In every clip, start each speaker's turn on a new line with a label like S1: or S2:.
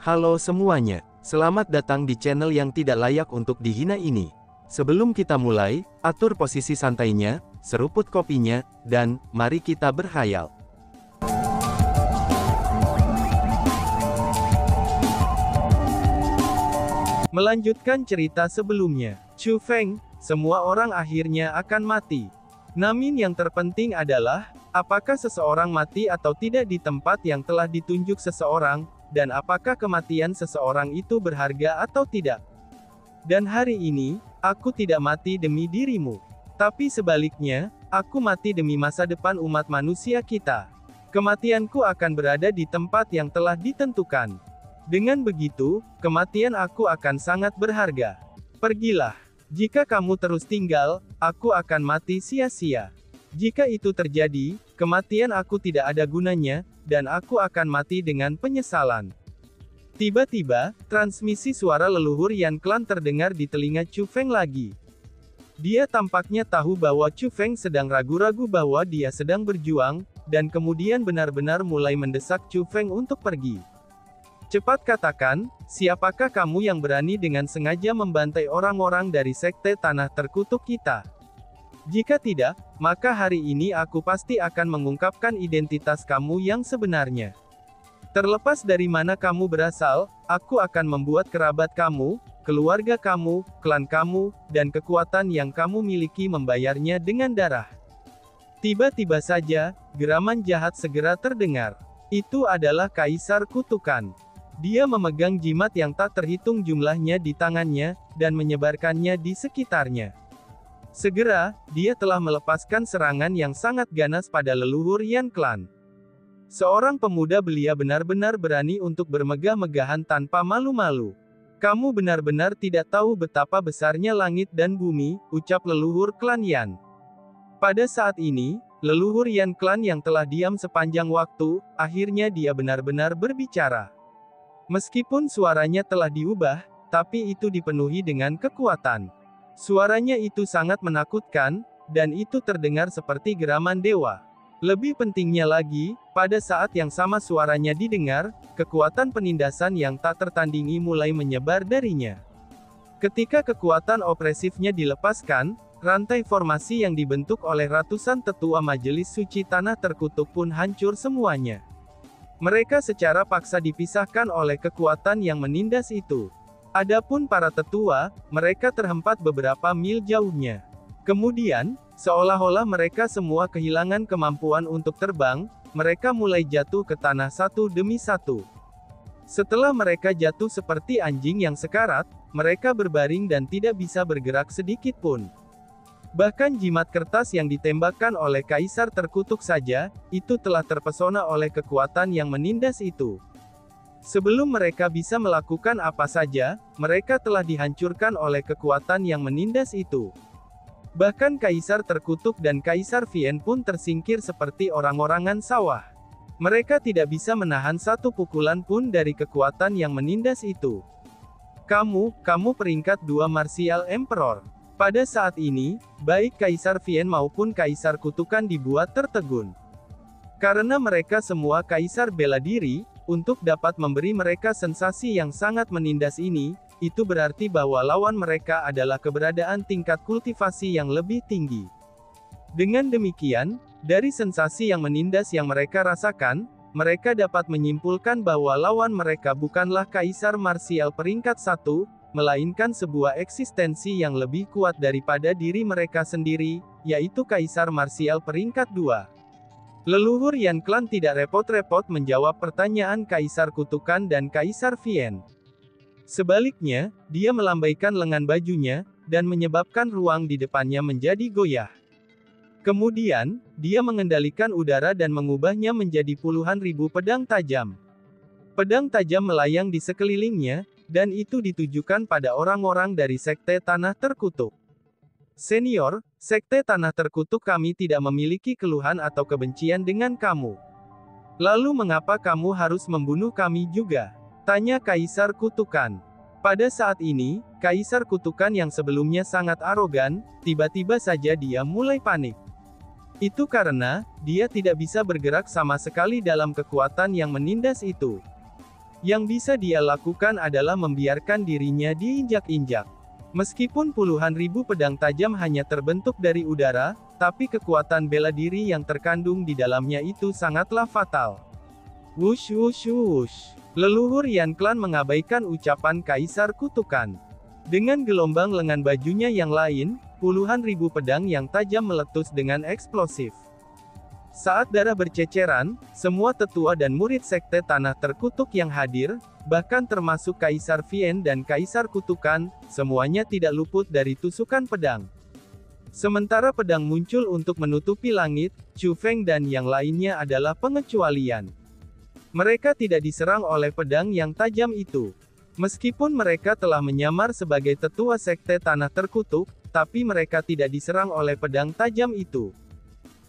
S1: Halo semuanya, selamat datang di channel yang tidak layak untuk dihina ini. Sebelum kita mulai, atur posisi santainya, seruput kopinya, dan mari kita berkhayal.
S2: Melanjutkan cerita sebelumnya, Chu Feng, semua orang akhirnya akan mati. Namun yang terpenting adalah, apakah seseorang mati atau tidak di tempat yang telah ditunjuk seseorang, dan apakah kematian seseorang itu berharga atau tidak. Dan hari ini, aku tidak mati demi dirimu. Tapi sebaliknya, aku mati demi masa depan umat manusia kita. Kematianku akan berada di tempat yang telah ditentukan. Dengan begitu, kematian aku akan sangat berharga. Pergilah. Jika kamu terus tinggal, aku akan mati sia-sia. Jika itu terjadi, kematian aku tidak ada gunanya, dan aku akan mati dengan penyesalan. Tiba-tiba, transmisi suara leluhur Yan Clan terdengar di telinga Chu Feng lagi. Dia tampaknya tahu bahwa Chu Feng sedang ragu-ragu bahwa dia sedang berjuang, dan kemudian benar-benar mulai mendesak Chu Feng untuk pergi. Cepat katakan, siapakah kamu yang berani dengan sengaja membantai orang-orang dari sekte tanah terkutuk kita? Jika tidak, maka hari ini aku pasti akan mengungkapkan identitas kamu yang sebenarnya. Terlepas dari mana kamu berasal, aku akan membuat kerabat kamu, keluarga kamu, klan kamu, dan kekuatan yang kamu miliki membayarnya dengan darah. Tiba-tiba saja, geraman jahat segera terdengar. Itu adalah Kaisar Kutukan. Dia memegang jimat yang tak terhitung jumlahnya di tangannya, dan menyebarkannya di sekitarnya. Segera, dia telah melepaskan serangan yang sangat ganas pada leluhur Yan Clan. Seorang pemuda belia benar-benar berani untuk bermegah-megahan tanpa malu-malu. Kamu benar-benar tidak tahu betapa besarnya langit dan bumi, ucap leluhur klan Yan. Pada saat ini, leluhur Yan Clan yang telah diam sepanjang waktu, akhirnya dia benar-benar berbicara. Meskipun suaranya telah diubah, tapi itu dipenuhi dengan kekuatan. Suaranya itu sangat menakutkan, dan itu terdengar seperti geraman dewa. Lebih pentingnya lagi, pada saat yang sama suaranya didengar, kekuatan penindasan yang tak tertandingi mulai menyebar darinya. Ketika kekuatan opresifnya dilepaskan, rantai formasi yang dibentuk oleh ratusan tetua majelis suci tanah terkutuk pun hancur semuanya. Mereka secara paksa dipisahkan oleh kekuatan yang menindas itu. Adapun para tetua, mereka terhempat beberapa mil jauhnya. Kemudian, seolah-olah mereka semua kehilangan kemampuan untuk terbang, mereka mulai jatuh ke tanah satu demi satu. Setelah mereka jatuh seperti anjing yang sekarat, mereka berbaring dan tidak bisa bergerak sedikit pun. Bahkan jimat kertas yang ditembakkan oleh Kaisar Terkutuk saja, itu telah terpesona oleh kekuatan yang menindas itu. Sebelum mereka bisa melakukan apa saja, mereka telah dihancurkan oleh kekuatan yang menindas itu. Bahkan Kaisar Terkutuk dan Kaisar Vien pun tersingkir seperti orang-orangan sawah. Mereka tidak bisa menahan satu pukulan pun dari kekuatan yang menindas itu. Kamu peringkat 2 Martial Emperor. Pada saat ini, baik Kaisar Vien maupun Kaisar Kutukan dibuat tertegun. Karena mereka semua kaisar bela diri, untuk dapat memberi mereka sensasi yang sangat menindas ini, itu berarti bahwa lawan mereka adalah keberadaan tingkat kultivasi yang lebih tinggi. Dengan demikian, dari sensasi yang menindas yang mereka rasakan, mereka dapat menyimpulkan bahwa lawan mereka bukanlah Kaisar Martial peringkat 1, melainkan sebuah eksistensi yang lebih kuat daripada diri mereka sendiri, yaitu Kaisar Martial peringkat 2. Leluhur Yan Clan tidak repot-repot menjawab pertanyaan Kaisar Kutukan dan Kaisar Vien. Sebaliknya, dia melambaikan lengan bajunya, dan menyebabkan ruang di depannya menjadi goyah. Kemudian, dia mengendalikan udara dan mengubahnya menjadi puluhan ribu pedang tajam. Pedang tajam melayang di sekelilingnya, dan itu ditujukan pada orang-orang dari Sekte Tanah Terkutuk. Senior, Sekte Tanah Terkutuk kami tidak memiliki keluhan atau kebencian dengan kamu. Lalu mengapa kamu harus membunuh kami juga? Tanya Kaisar Kutukan. Pada saat ini, Kaisar Kutukan yang sebelumnya sangat arogan, tiba-tiba saja dia mulai panik. Itu karena, dia tidak bisa bergerak sama sekali dalam kekuatan yang menindas itu. Yang bisa dia lakukan adalah membiarkan dirinya diinjak-injak. Meskipun puluhan ribu pedang tajam hanya terbentuk dari udara, tapi kekuatan bela diri yang terkandung di dalamnya itu sangatlah fatal. Wush wush wush. Leluhur Yan Clan mengabaikan ucapan Kaisar Kutukan. Dengan gelombang lengan bajunya yang lain, puluhan ribu pedang yang tajam meletus dengan eksplosif. Saat darah berceceran, semua tetua dan murid sekte Tanah Terkutuk yang hadir, bahkan termasuk Kaisar Vian dan Kaisar Kutukan, semuanya tidak luput dari tusukan pedang. Sementara pedang muncul untuk menutupi langit, Chu Feng dan yang lainnya adalah pengecualian. Mereka tidak diserang oleh pedang yang tajam itu. Meskipun mereka telah menyamar sebagai tetua sekte Tanah Terkutuk, tapi mereka tidak diserang oleh pedang tajam itu.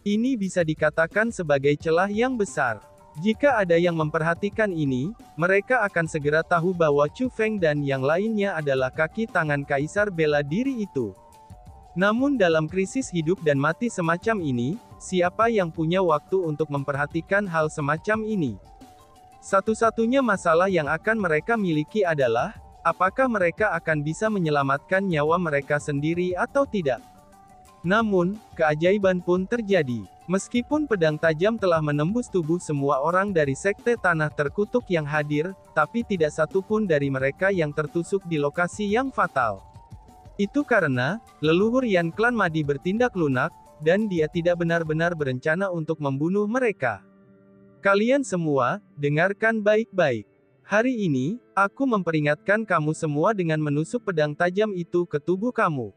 S2: Ini bisa dikatakan sebagai celah yang besar. Jika ada yang memperhatikan ini, mereka akan segera tahu bahwa Chu Feng dan yang lainnya adalah kaki tangan Kaisar bela diri itu. Namun dalam krisis hidup dan mati semacam ini, siapa yang punya waktu untuk memperhatikan hal semacam ini? Satu-satunya masalah yang akan mereka miliki adalah, apakah mereka akan bisa menyelamatkan nyawa mereka sendiri atau tidak. Namun, keajaiban pun terjadi. Meskipun pedang tajam telah menembus tubuh semua orang dari sekte Tanah Terkutuk yang hadir, tapi tidak satu pun dari mereka yang tertusuk di lokasi yang fatal. Itu karena, leluhur Yan Clan Madi bertindak lunak, dan dia tidak benar-benar berencana untuk membunuh mereka. Kalian semua, dengarkan baik-baik. Hari ini, aku memperingatkan kamu semua dengan menusuk pedang tajam itu ke tubuh kamu.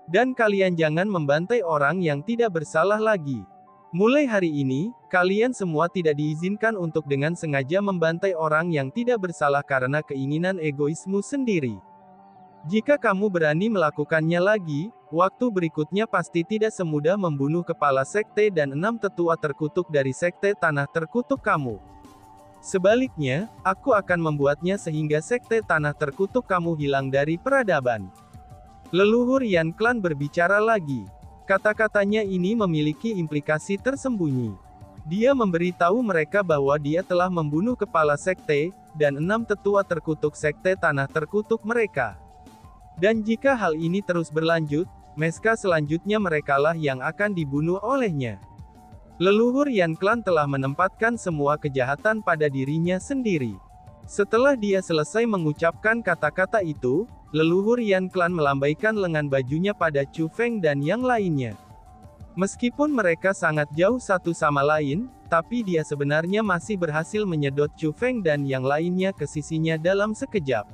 S2: Dan kalian jangan membantai orang yang tidak bersalah lagi. Mulai hari ini, kalian semua tidak diizinkan untuk dengan sengaja membantai orang yang tidak bersalah karena keinginan egoismu sendiri. Jika kamu berani melakukannya lagi, waktu berikutnya pasti tidak semudah membunuh kepala sekte dan 6 tetua terkutuk dari sekte Tanah Terkutuk kamu. Sebaliknya, aku akan membuatnya sehingga sekte Tanah Terkutuk kamu hilang dari peradaban. Leluhur Yan Clan berbicara lagi. Kata-katanya ini memiliki implikasi tersembunyi. Dia memberitahu mereka bahwa dia telah membunuh kepala sekte, dan 6 tetua terkutuk sekte Tanah Terkutuk mereka. Dan jika hal ini terus berlanjut, meska selanjutnya merekalah yang akan dibunuh olehnya. Leluhur Yan Clan telah menempatkan semua kejahatan pada dirinya sendiri. Setelah dia selesai mengucapkan kata-kata itu, leluhur Yan Clan melambaikan lengan bajunya pada Chu Feng dan yang lainnya. Meskipun mereka sangat jauh satu sama lain, tapi dia sebenarnya masih berhasil menyedot Chu Feng dan yang lainnya ke sisinya dalam sekejap.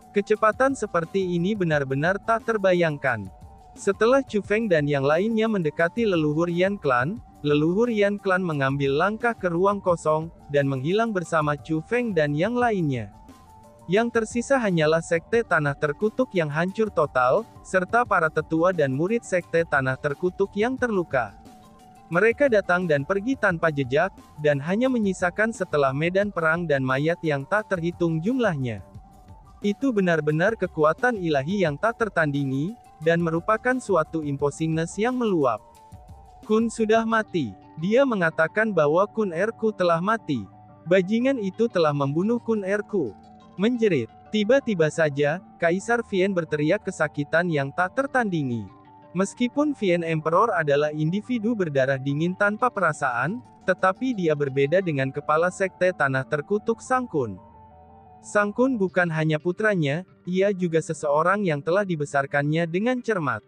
S2: Kecepatan seperti ini benar-benar tak terbayangkan. Setelah Chu Feng dan yang lainnya mendekati leluhur Yan Clan mengambil langkah ke ruang kosong, dan menghilang bersama Chu Feng dan yang lainnya. Yang tersisa hanyalah sekte Tanah Terkutuk yang hancur total, serta para tetua dan murid sekte Tanah Terkutuk yang terluka. Mereka datang dan pergi tanpa jejak, dan hanya menyisakan setelah medan perang dan mayat yang tak terhitung jumlahnya. Itu benar-benar kekuatan ilahi yang tak tertandingi, dan merupakan suatu imposingness yang meluap. Kun sudah mati. Dia mengatakan bahwa Kun Erku telah mati. Bajingan itu telah membunuh Kun Erku. Menjerit. Tiba-tiba saja, Kaisar Vian berteriak kesakitan yang tak tertandingi. Meskipun Vian Emperor adalah individu berdarah dingin tanpa perasaan, tetapi dia berbeda dengan kepala sekte Tanah Terkutuk Sang Kun. Sang Kun bukan hanya putranya, ia juga seseorang yang telah dibesarkannya dengan cermat.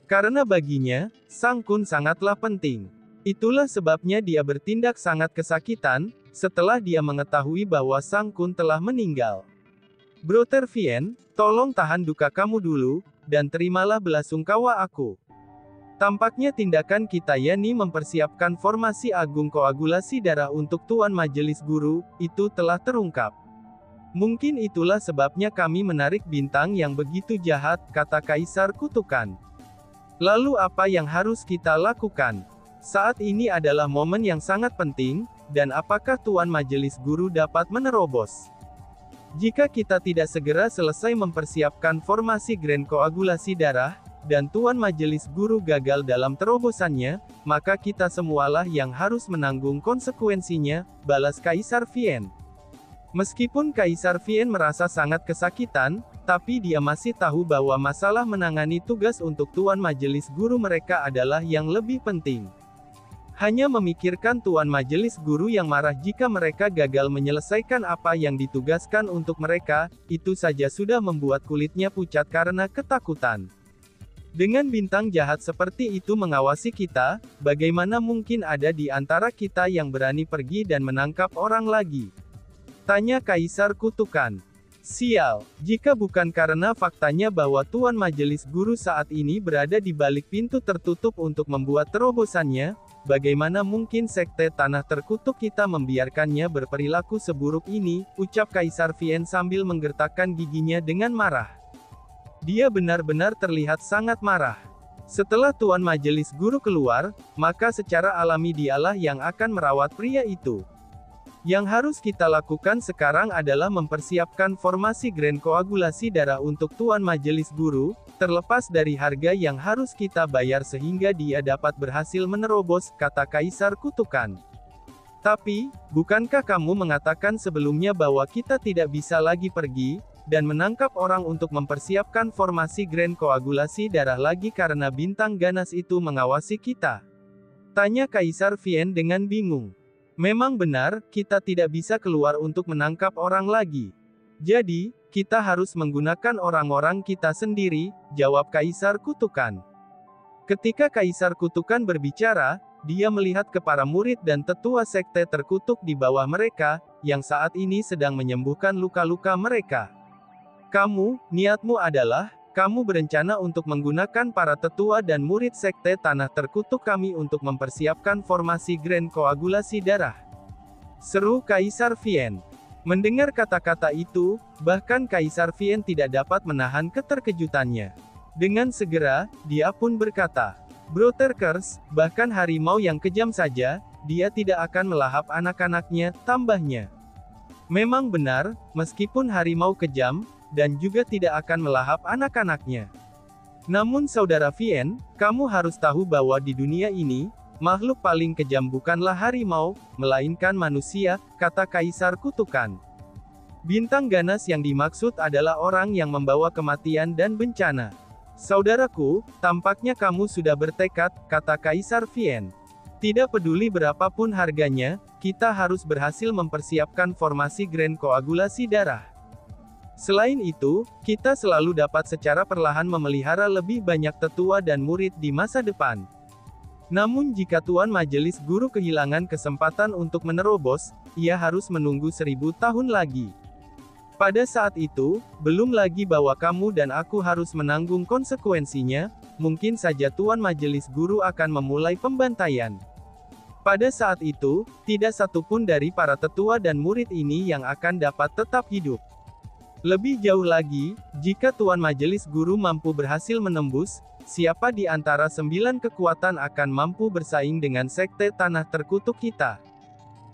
S2: Karena baginya, Sang Kun sangatlah penting. Itulah sebabnya dia bertindak sangat kesakitan, setelah dia mengetahui bahwa Sang Kun telah meninggal. Brother Vian, tolong tahan duka kamu dulu, dan terimalah belasungkawa aku. Tampaknya tindakan kita yakni mempersiapkan formasi agung koagulasi darah untuk Tuan Majelis Guru, itu telah terungkap. Mungkin itulah sebabnya kami menarik bintang yang begitu jahat, kata Kaisar Kutukan. Lalu apa yang harus kita lakukan? Saat ini adalah momen yang sangat penting, dan apakah Tuan Majelis Guru dapat menerobos? Jika kita tidak segera selesai mempersiapkan formasi Grand Koagulasi Darah, dan Tuan Majelis Guru gagal dalam terobosannya, maka kita semualah yang harus menanggung konsekuensinya, balas Kaisar Vian. Meskipun Kaisar Vien merasa sangat kesakitan, tapi dia masih tahu bahwa masalah menangani tugas untuk Tuan Majelis Guru mereka adalah yang lebih penting. Hanya memikirkan Tuan Majelis Guru yang marah jika mereka gagal menyelesaikan apa yang ditugaskan untuk mereka, itu saja sudah membuat kulitnya pucat karena ketakutan. Dengan bintang jahat seperti itu mengawasi kita, bagaimana mungkin ada di antara kita yang berani pergi dan menangkap orang lagi? Tanya Kaisar Kutukan. Sial, jika bukan karena faktanya bahwa Tuan Majelis Guru saat ini berada di balik pintu tertutup untuk membuat terobosannya, bagaimana mungkin Sekte Tanah Terkutuk kita membiarkannya berperilaku seburuk ini, ucap Kaisar Vien sambil menggertakkan giginya dengan marah. Dia benar-benar terlihat sangat marah. Setelah Tuan Majelis Guru keluar, maka secara alami dialah yang akan merawat pria itu. Yang harus kita lakukan sekarang adalah mempersiapkan formasi Grand Koagulasi Darah untuk Tuan Majelis Guru, terlepas dari harga yang harus kita bayar sehingga dia dapat berhasil menerobos, kata Kaisar Kutukan. Tapi, bukankah kamu mengatakan sebelumnya bahwa kita tidak bisa lagi pergi, dan menangkap orang untuk mempersiapkan formasi Grand Koagulasi Darah lagi karena bintang ganas itu mengawasi kita? Tanya Kaisar Vien dengan bingung. Memang benar, kita tidak bisa keluar untuk menangkap orang lagi. Jadi, kita harus menggunakan orang-orang kita sendiri, jawab Kaisar Kutukan. Ketika Kaisar Kutukan berbicara, dia melihat ke para murid dan tetua sekte terkutuk di bawah mereka, yang saat ini sedang menyembuhkan luka-luka mereka. Niatmu adalah, kamu berencana untuk menggunakan para tetua dan murid Sekte Tanah Terkutuk kami untuk mempersiapkan formasi Grand Koagulasi Darah. Seru Kaisar Vien. Mendengar kata-kata itu, bahkan Kaisar Vien tidak dapat menahan keterkejutannya. Dengan segera, dia pun berkata, Brotherkers, bahkan harimau yang kejam saja, dia tidak akan melahap anak-anaknya, tambahnya. Memang benar, meskipun harimau kejam, dan juga tidak akan melahap anak-anaknya. Namun saudara Vien, kamu harus tahu bahwa di dunia ini, makhluk paling kejam bukanlah harimau, melainkan manusia, kata Kaisar Kutukan. Bintang ganas yang dimaksud adalah orang yang membawa kematian dan bencana. Saudaraku, tampaknya kamu sudah bertekad, kata Kaisar Vien. Tidak peduli berapapun harganya, kita harus berhasil mempersiapkan formasi Grand Koagulasi Darah. Selain itu, kita selalu dapat secara perlahan memelihara lebih banyak tetua dan murid di masa depan. Namun jika Tuan Majelis Guru kehilangan kesempatan untuk menerobos, ia harus menunggu 1000 tahun lagi. Pada saat itu, belum lagi bahwa kamu dan aku harus menanggung konsekuensinya, mungkin saja Tuan Majelis Guru akan memulai pembantaian. Pada saat itu, tidak satupun dari para tetua dan murid ini yang akan dapat tetap hidup. Lebih jauh lagi, jika Tuan Majelis Guru mampu berhasil menembus, siapa di antara 9 kekuatan akan mampu bersaing dengan Sekte Tanah Terkutuk kita?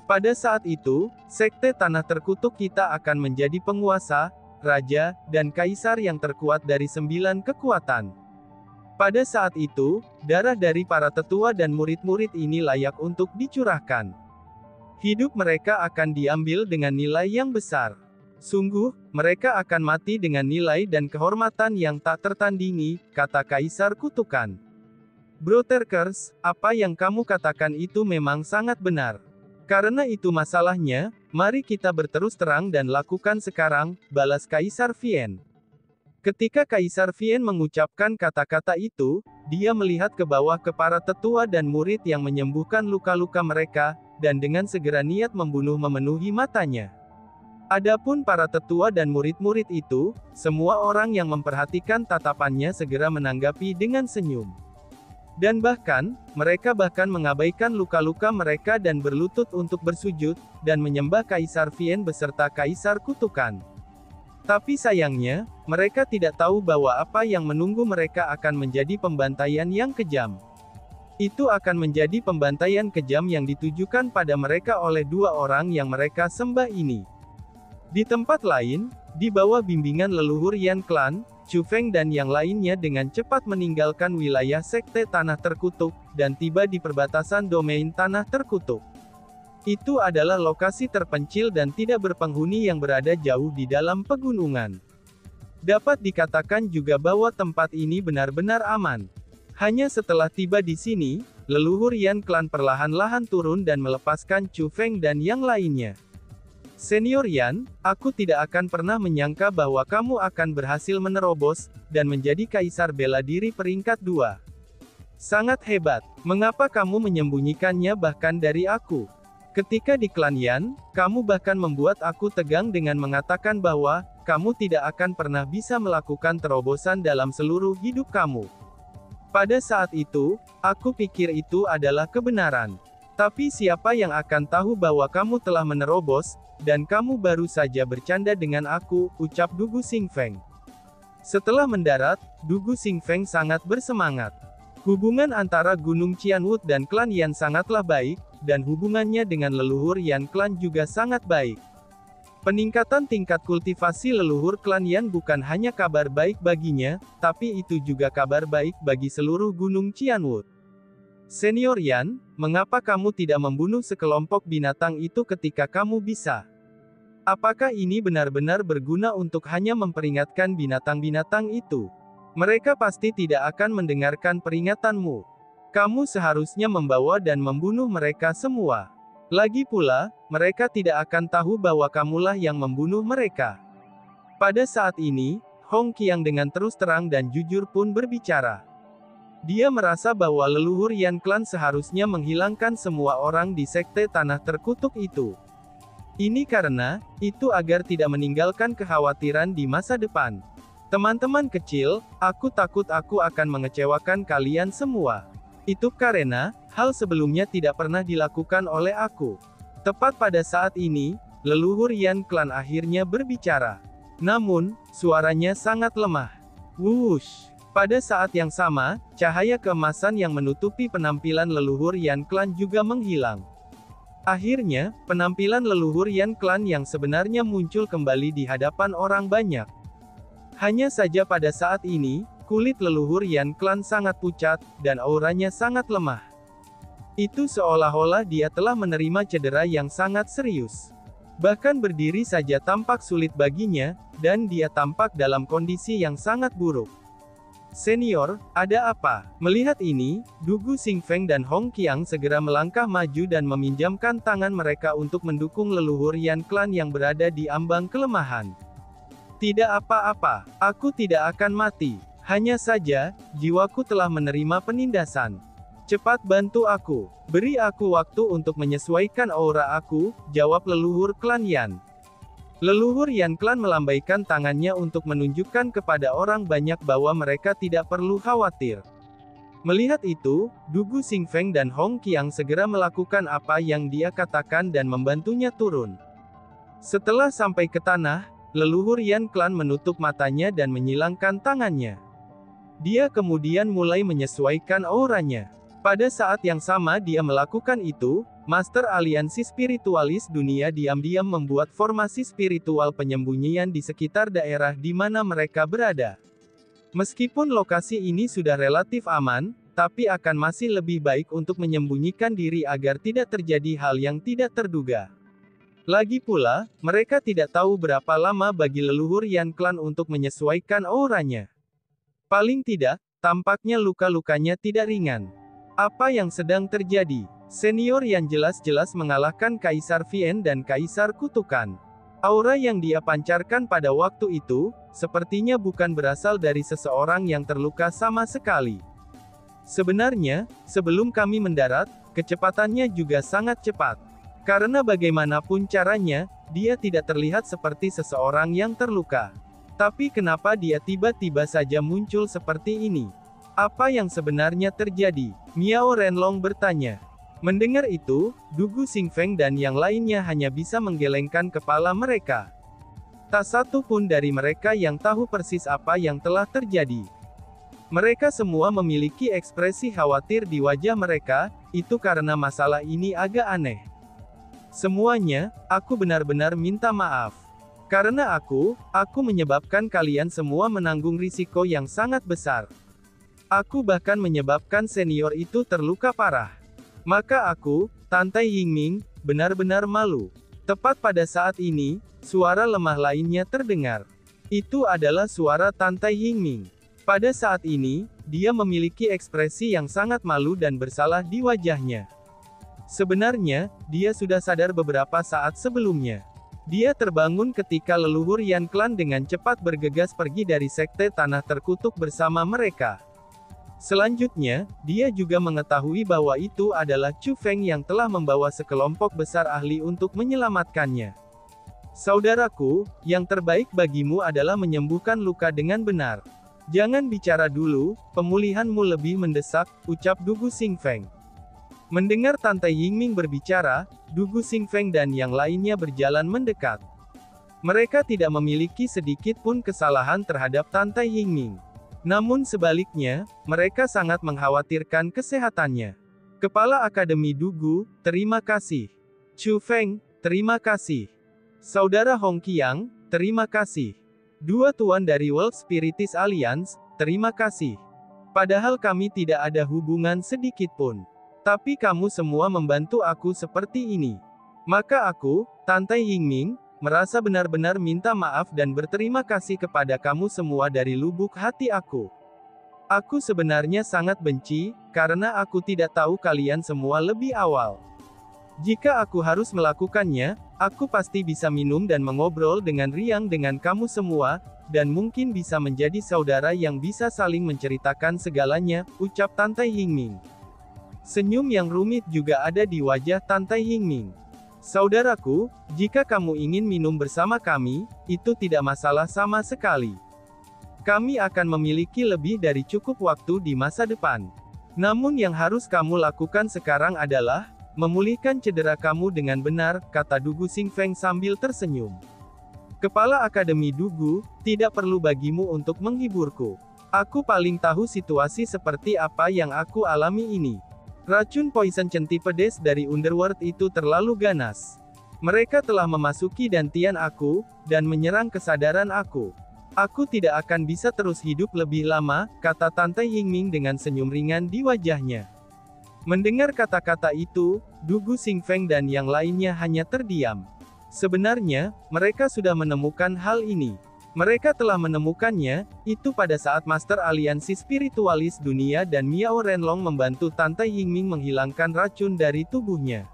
S2: Pada saat itu, Sekte Tanah Terkutuk kita akan menjadi penguasa, raja, dan kaisar yang terkuat dari 9 kekuatan. Pada saat itu, darah dari para tetua dan murid-murid ini layak untuk dicurahkan. Hidup mereka akan diambil dengan nilai yang besar. Sungguh, mereka akan mati dengan nilai dan kehormatan yang tak tertandingi, kata Kaisar Kutukan. Brotherkers, apa yang kamu katakan itu memang sangat benar. Karena itu masalahnya, mari kita berterus terang dan lakukan sekarang, balas Kaisar Vien. Ketika Kaisar Vien mengucapkan kata-kata itu, dia melihat ke bawah ke para tetua dan murid yang menyembuhkan luka-luka mereka, dan dengan segera niat membunuh memenuhi matanya. Adapun para tetua dan murid-murid itu, semua orang yang memperhatikan tatapannya segera menanggapi dengan senyum. Dan bahkan, mereka bahkan mengabaikan luka-luka mereka dan berlutut untuk bersujud, dan menyembah Kaisar Vien beserta Kaisar Kutukan. Tapi sayangnya, mereka tidak tahu bahwa apa yang menunggu mereka akan menjadi pembantaian yang kejam. Itu akan menjadi pembantaian kejam yang ditujukan pada mereka oleh 2 orang yang mereka sembah ini. Di tempat lain, di bawah bimbingan leluhur Yan Clan, Chu Feng dan yang lainnya dengan cepat meninggalkan wilayah Sekte Tanah Terkutuk, dan tiba di perbatasan domain Tanah Terkutuk. Itu adalah lokasi terpencil dan tidak berpenghuni yang berada jauh di dalam pegunungan. Dapat dikatakan juga bahwa tempat ini benar-benar aman. Hanya setelah tiba di sini, leluhur Yan Clan perlahan-lahan turun dan melepaskan Chu Feng dan yang lainnya. Senior Yan, aku tidak akan pernah menyangka bahwa kamu akan berhasil menerobos, dan menjadi kaisar bela diri peringkat 2. Sangat hebat. Mengapa kamu menyembunyikannya bahkan dari aku? Ketika di klan Yan, kamu bahkan membuat aku tegang dengan mengatakan bahwa, kamu tidak akan pernah bisa melakukan terobosan dalam seluruh hidup kamu. Pada saat itu, aku pikir itu adalah kebenaran. Tapi siapa yang akan tahu bahwa kamu telah menerobos, dan kamu baru saja bercanda dengan aku, ucap Dugu Xingfeng. Setelah mendarat, Dugu Xingfeng sangat bersemangat. Hubungan antara Gunung Qianwood dan klan Yan sangatlah baik, dan hubungannya dengan leluhur Yan Clan juga sangat baik. Peningkatan tingkat kultivasi leluhur klan Yan bukan hanya kabar baik baginya, tapi itu juga kabar baik bagi seluruh Gunung Qianwood. Senior Yan, mengapa kamu tidak membunuh sekelompok binatang itu ketika kamu bisa? Apakah ini benar-benar berguna untuk hanya memperingatkan binatang-binatang itu? Mereka pasti tidak akan mendengarkan peringatanmu. Kamu seharusnya membawa dan membunuh mereka semua. Lagi pula, mereka tidak akan tahu bahwa kamulah yang membunuh mereka. Pada saat ini, Hong Qiang dengan terus terang dan jujur pun berbicara. Dia merasa bahwa leluhur Yan Clan seharusnya menghilangkan semua orang di sekte tanah terkutuk itu. Ini karena, itu agar tidak meninggalkan kekhawatiran di masa depan. Teman-teman kecil, aku takut aku akan mengecewakan kalian semua. Itu karena, hal sebelumnya tidak pernah dilakukan oleh aku. Tepat pada saat ini, leluhur Yan Clan akhirnya berbicara. Namun, suaranya sangat lemah. Wush! Pada saat yang sama, cahaya keemasan yang menutupi penampilan leluhur Yan Clan juga menghilang. Akhirnya, penampilan leluhur Yan Clan yang sebenarnya muncul kembali di hadapan orang banyak. Hanya saja pada saat ini, kulit leluhur Yan Clan sangat pucat, dan auranya sangat lemah. Itu seolah-olah dia telah menerima cedera yang sangat serius. Bahkan berdiri saja tampak sulit baginya, dan dia tampak dalam kondisi yang sangat buruk. Senior, ada apa? Melihat ini, Dugu Xingfeng dan Hong Qiang segera melangkah maju dan meminjamkan tangan mereka untuk mendukung leluhur Yan Clan yang berada di ambang kelemahan. Tidak apa-apa, aku tidak akan mati. Hanya saja, jiwaku telah menerima penindasan. Cepat bantu aku. Beri aku waktu untuk menyesuaikan aura aku, jawab leluhur klan Yan. Leluhur Yan Clan melambaikan tangannya untuk menunjukkan kepada orang banyak bahwa mereka tidak perlu khawatir. Melihat itu, Dugu Xingfeng dan Hong Qiang segera melakukan apa yang dia katakan dan membantunya turun. Setelah sampai ke tanah, leluhur Yan Clan menutup matanya dan menyilangkan tangannya. Dia kemudian mulai menyesuaikan auranya. Pada saat yang sama dia melakukan itu, Master Aliansi Spiritualis Dunia diam-diam membuat formasi spiritual penyembunyian di sekitar daerah di mana mereka berada. Meskipun lokasi ini sudah relatif aman, tapi akan masih lebih baik untuk menyembunyikan diri agar tidak terjadi hal yang tidak terduga. Lagi pula, mereka tidak tahu berapa lama bagi leluhur Yan Clan untuk menyesuaikan auranya. Paling tidak, tampaknya luka-lukanya tidak ringan. Apa yang sedang terjadi? Senior yang jelas-jelas mengalahkan Kaisar Vien dan Kaisar Kutukan. Aura yang dia pancarkan pada waktu itu, sepertinya bukan berasal dari seseorang yang terluka sama sekali. Sebenarnya, sebelum kami mendarat, kecepatannya juga sangat cepat. Karena bagaimanapun caranya, dia tidak terlihat seperti seseorang yang terluka. Tapi kenapa dia tiba-tiba saja muncul seperti ini? Apa yang sebenarnya terjadi? Miao Renlong bertanya. Mendengar itu, Dugu Xingfeng dan yang lainnya hanya bisa menggelengkan kepala mereka. Tak satu pun dari mereka yang tahu persis apa yang telah terjadi. Mereka semua memiliki ekspresi khawatir di wajah mereka, itu karena masalah ini agak aneh. Semuanya, aku benar-benar minta maaf. Karena aku menyebabkan kalian semua menanggung risiko yang sangat besar. Aku bahkan menyebabkan senior itu terluka parah. Maka aku Tante Yingming benar-benar malu. Tepat pada saat ini, suara lemah lainnya terdengar. Itu adalah suara Tante Yingming. Pada saat ini, dia memiliki ekspresi yang sangat malu dan bersalah di wajahnya. Sebenarnya, dia sudah sadar beberapa saat sebelumnya. Dia terbangun ketika leluhur Yan Clan dengan cepat bergegas pergi dari sekte tanah terkutuk bersama mereka. Selanjutnya, dia juga mengetahui bahwa itu adalah Chu Feng yang telah membawa sekelompok besar ahli untuk menyelamatkannya. Saudaraku, yang terbaik bagimu adalah menyembuhkan luka dengan benar. Jangan bicara dulu, pemulihanmu lebih mendesak, ucap Dugu Xingfeng. Mendengar Tante Yingming berbicara, Dugu Xingfeng dan yang lainnya berjalan mendekat. Mereka tidak memiliki sedikit pun kesalahan terhadap Tante Yingming. Namun sebaliknya, mereka sangat mengkhawatirkan kesehatannya. Kepala Akademi Dugu, terima kasih. Chu Feng, terima kasih. Saudara Hong Qiang, terima kasih. Dua tuan dari World Spiritist Alliance, terima kasih. Padahal kami tidak ada hubungan sedikit pun. Tapi kamu semua membantu aku seperti ini. Maka aku, Tante Yingming, merasa benar-benar minta maaf dan berterima kasih kepada kamu semua dari lubuk hati aku. Aku sebenarnya sangat benci, karena aku tidak tahu kalian semua lebih awal. Jika aku harus melakukannya, aku pasti bisa minum dan mengobrol dengan riang dengan kamu semua, dan mungkin bisa menjadi saudara yang bisa saling menceritakan segalanya, ucap Tante Yingming. Senyum yang rumit juga ada di wajah Tante Yingming. Saudaraku, jika kamu ingin minum bersama kami, itu tidak masalah sama sekali. Kami akan memiliki lebih dari cukup waktu di masa depan. Namun yang harus kamu lakukan sekarang adalah memulihkan cedera kamu dengan benar, kata Dugu Xingfeng sambil tersenyum. Kepala Akademi Dugu, tidak perlu bagimu untuk menghiburku. Aku paling tahu situasi seperti apa yang aku alami ini. Racun poison centipedes dari Underworld itu terlalu ganas. Mereka telah memasuki dantian aku, dan menyerang kesadaran aku. Aku tidak akan bisa terus hidup lebih lama, kata Tante Yingming dengan senyum ringan di wajahnya. Mendengar kata-kata itu, Dugu Xingfeng dan yang lainnya hanya terdiam. Sebenarnya, mereka sudah menemukan hal ini. Mereka telah menemukannya, itu pada saat Master Aliansi Spiritualis Dunia dan Miao Renlong membantu Tante Yingming menghilangkan racun dari tubuhnya.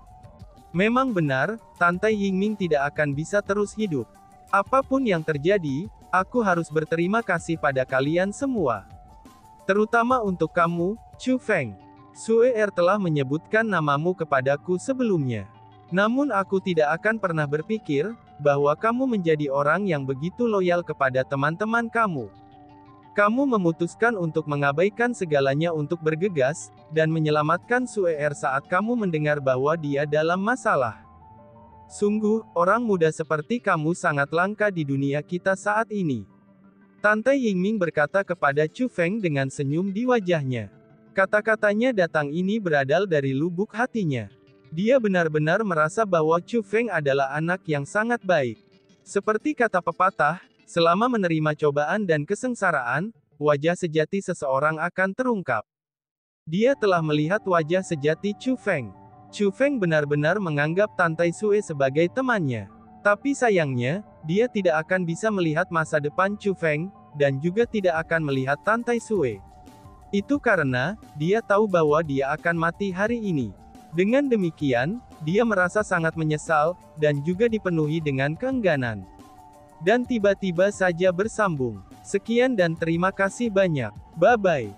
S2: Memang benar, Tante Yingming tidak akan bisa terus hidup. Apapun yang terjadi, aku harus berterima kasih pada kalian semua. Terutama untuk kamu, Chu Feng. Sue Er telah menyebutkan namamu kepadaku sebelumnya. Namun aku tidak akan pernah berpikir bahwa kamu menjadi orang yang begitu loyal kepada teman-teman kamu. Kamu memutuskan untuk mengabaikan segalanya untuk bergegas, dan menyelamatkan Sue Er saat kamu mendengar bahwa dia dalam masalah. Sungguh, orang muda seperti kamu sangat langka di dunia kita saat ini. Tante Yingming berkata kepada Chu Feng dengan senyum di wajahnya. Kata-katanya datang ini berasal dari lubuk hatinya. Dia benar-benar merasa bahwa Chu Feng adalah anak yang sangat baik. Seperti kata pepatah, selama menerima cobaan dan kesengsaraan, wajah sejati seseorang akan terungkap. Dia telah melihat wajah sejati Chu Feng. Chu Feng benar-benar menganggap Tante Sue sebagai temannya. Tapi sayangnya, dia tidak akan bisa melihat masa depan Chu Feng, dan juga tidak akan melihat Tante Sue. Itu karena, dia tahu bahwa dia akan mati hari ini. Dengan demikian, dia merasa sangat menyesal, dan juga dipenuhi dengan keengganan. Dan tiba-tiba saja bersambung. Sekian dan terima kasih banyak. Bye-bye.